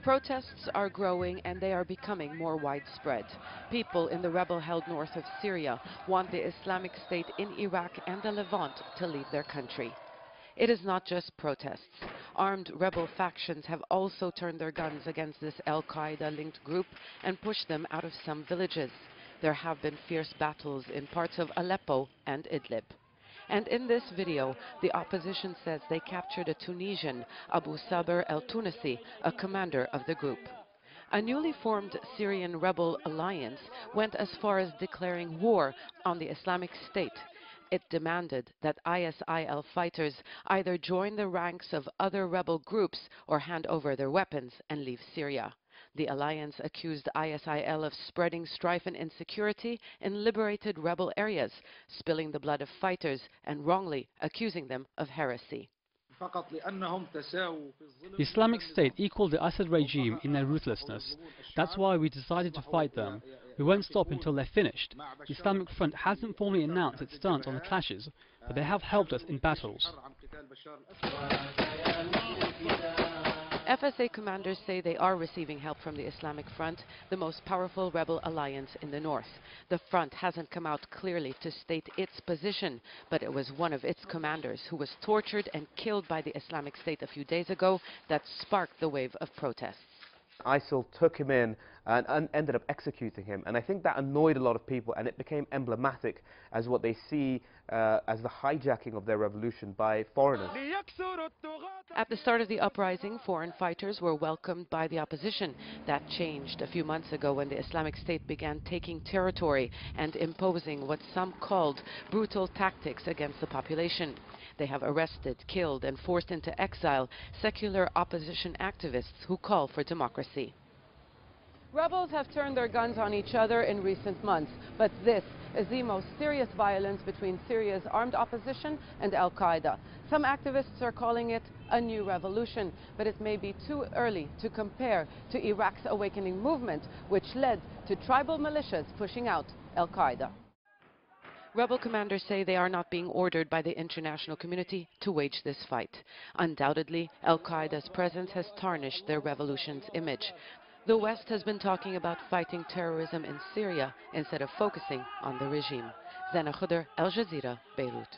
Protests are growing and they are becoming more widespread. People in the rebel-held north of Syria want the Islamic State in Iraq and the Levant to leave their country. It is not just protests. Armed rebel factions have also turned their guns against this al-Qaeda-linked group and pushed them out of some villages. There have been fierce battles in parts of Aleppo and Idlib. And in this video, the opposition says they captured a Tunisian, Abu Sabr el-Tunisi, a commander of the group. A newly formed Syrian rebel alliance went as far as declaring war on the Islamic State. It demanded that ISIL fighters either join the ranks of other rebel groups or hand over their weapons and leave Syria. The alliance accused ISIL of spreading strife and insecurity in liberated rebel areas, spilling the blood of fighters, and wrongly accusing them of heresy. The Islamic State equaled the Assad regime in their ruthlessness. That's why we decided to fight them. We won't stop until they're finished. The Islamic Front hasn't formally announced its stance on the clashes, but they have helped us in battles. FSA commanders say they are receiving help from the Islamic Front, the most powerful rebel alliance in the north. The front hasn't come out clearly to state its position, but it was one of its commanders who was tortured and killed by the Islamic State a few days ago that sparked the wave of protests. ISIL took him in and ended up executing him, and I think that annoyed a lot of people, and it became emblematic as what they see as the hijacking of their revolution by foreigners. At the start of the uprising, foreign fighters were welcomed by the opposition. That changed a few months ago when the Islamic State began taking territory and imposing what some called brutal tactics against the population. They have arrested, killed, and forced into exile secular opposition activists who call for democracy. Rebels have turned their guns on each other in recent months, but this is the most serious violence between Syria's armed opposition and al-Qaeda. Some activists are calling it a new revolution, but it may be too early to compare to Iraq's awakening movement, which led to tribal militias pushing out al-Qaeda. Rebel commanders say they are not being ordered by the international community to wage this fight. Undoubtedly, al-Qaeda's presence has tarnished their revolution's image. The West has been talking about fighting terrorism in Syria instead of focusing on the regime. Zena Khudr, Al Jazeera, Beirut.